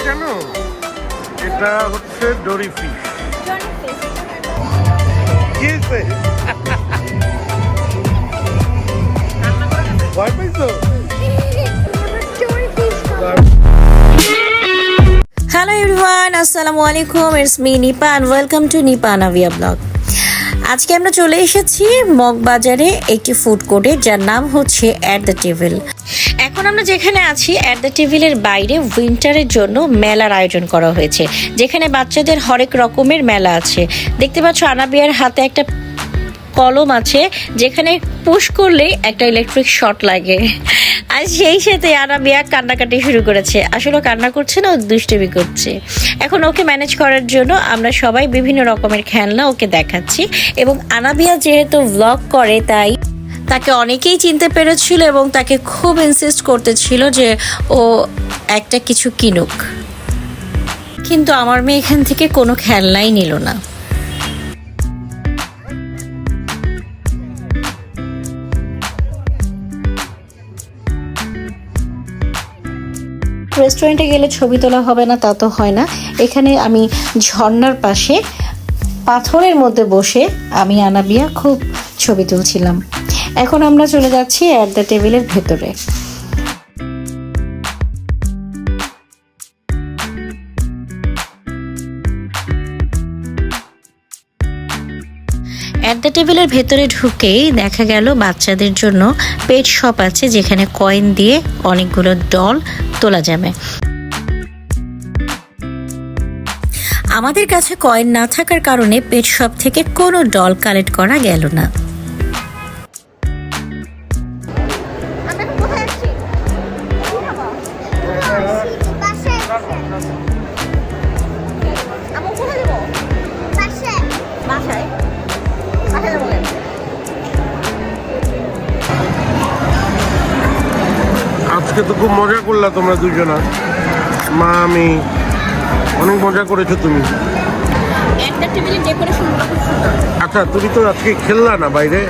জানো, এটা হচ্ছে ডরি ফিশ। ভয় পাইছো? হ্যালো এভরিওয়ান, আসসালামু আলাইকুম। It's me Nipa and welcome to Nipa Navia blog. আজকে আমরা চলে এসেছি মগবাজারে একটি ফুড কোর্টে, যার নাম হচ্ছে অ্যাট দ্য টেবিল। এখন আমরা যেখানে আছি, অ্যাট দ্য টেবিলের বাইরে উইন্টারের জন্য মেলার আয়োজন করা হয়েছে, যেখানে বাচ্চাদের হরেক রকমের মেলা আছে। দেখতে পাচ্ছ আনাবিয়ার হাতে একটা কলম আছে, যেখানে পুশ করলেই একটা ইলেকট্রিক শর্ট লাগে। আর সেই সাথে আনাবিয়া কান্নাকাটি শুরু করেছে। আসলে কান্না করছে না, ও দুষ্টুমি করছে। এখন ওকে ম্যানেজ করার জন্য আমরা সবাই বিভিন্ন রকমের খেলনা ওকে দেখাচ্ছি। এবং আনাবিয়া যেহেতু ব্লগ করে, তাই তাকে অনেকেই চিনতে পেরেছিল এবং তাকে খুব ইনসিস্ট করতেছিল যে ও একটা কিছু কিনুক, কিন্তু আমার মেয়ে এখান থেকে কোনো খেলনাই নিল না। রেস্টুরেন্টে গেলে ছবি তোলা হবে না তা তো হয় না। এখানে আমি ঝর্ণার পাশে পাথরের মধ্যে বসে আমি আনাবিয়া খুব ছবি তুলছিলাম। এখন আমরা চলে যাচ্ছি অ্যাট দ্য টেবিলের ভেতরে। অ্যাট দ্য টেবিলের ভেতরে ঢুকেই দেখা গেল বাচ্চাদের জন্য পেট শপ আছে, যেখানে কয়েন দিয়ে অনেকগুলো ডল তোলা যাবে। আমাদের কাছে কয়েন না থাকার কারণে পেট শপ থেকে কোনো ডল কালেক্ট করা গেল না। আজকে তো খুব মজা করলা তোমরা দুজনা, মা আমি। অনেক মজা করেছো তুমি। আচ্ছা, তুমি তো আজকে খেললা না বাইরে?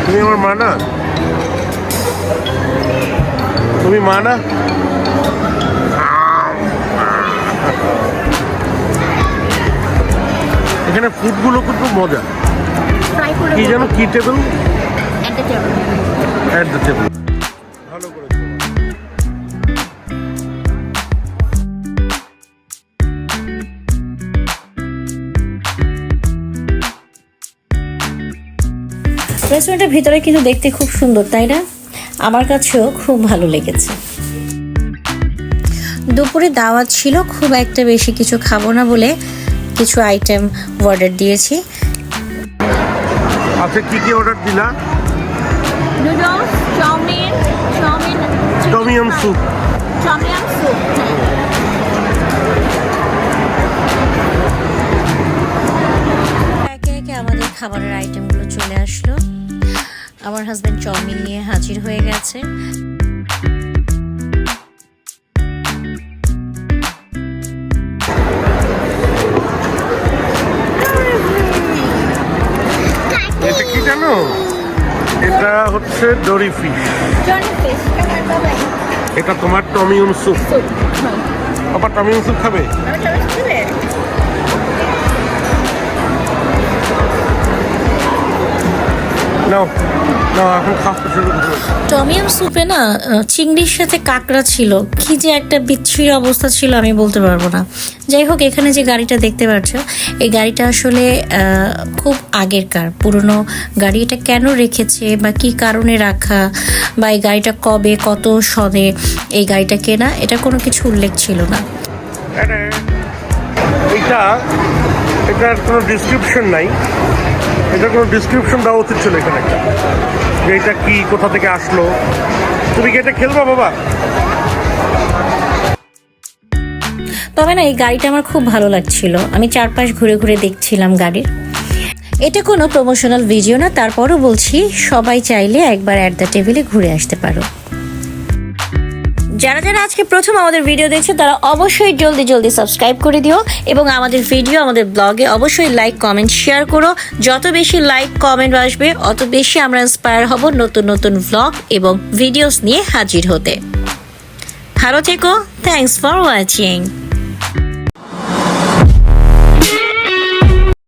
তুমি আমার মা না? তুমি মা না? এখানে ফুডগুলো কিন্তু মজা। কি যেন, কি টেবিল? At the table. ভালো করে রেস্টুরেন্টের ভিতরে কিন্তু দেখতে খুব সুন্দর, তাই না? আমার কাছেও খুব ভালো লেগেছে। দুপুরে দাওয়াত ছিল, খুব একটা বেশি কিছু খাবো না বলে কিছু আইটেম অর্ডার দিয়েছি। আচ্ছা, কি কি অর্ডার দিলা? Noodles, chow mein, tom yum soup. একে একে আমাদের খাবারের আইটেমগুলো চলে আসলো। আমার হাজবেন্ড চাউমিন নিয়ে হাজির হয়ে গেছে। এটা কি জানো, এটা হচ্ছে ডরি ফিশ। এটা তোমার টমিয়াম স্যুপ। বাবা টমিয়াম স্যুপ খাবে? টমিয়াম স্যুপে না চিংড়ির সাথে কাঁকড়া ছিল, কি যে একটা বিচ্ছিরি অবস্থা ছিল আমি বলতে পারবো না। যাই হোক, এখানে যে গাড়িটা দেখতে পাচ্ছ, এই গাড়িটা আসলে খুব আগেরকার পুরনো গাড়ি। এটা কেন রেখেছে বা কি কারণে রাখা, বা এই গাড়িটা কবে কত সনে এই গাড়িটা কেনা, এটা কোনো কিছু উল্লেখ ছিল না। এটার কোনো ডিসক্রিপশন নাই। এটা কোনো ডিসক্রিপশন দেওয়া উচিত ছিল এখানে, একটা যে এটা কি, কোথা থেকে আসলো। তুমি কি এটা খেলবা বাবা? তবে না, এই গাড়িটা আমার খুব ভালো লাগছিল। আমি চারপাশ ঘুরে ঘুরে দেখছিলাম গাড়ির। এটা কোনো প্রমোশনাল ভিডিও না, তারপরও বলছি সবাই চাইলে একবার অ্যাট দ্য টেবিলে ঘুরে আসতে পারো। যারা যারা আজকে প্রথম আমাদের ভিডিও দেখছে তারা অবশ্যই জলদি জলদি সাবস্ক্রাইব করে দিও এবং আমাদের ভিডিও আমাদের ব্লগে অবশ্যই লাইক কমেন্ট শেয়ার করো। যত বেশি লাইক কমেন্ট আসবে অত বেশি আমরা ইন্সপায়ার হব নতুন নতুন ব্লগ এবং ভিডিওস নিয়ে হাজির হতে। ভালো থেকো, থ্যাঙ্কস ফর ওয়াচিং।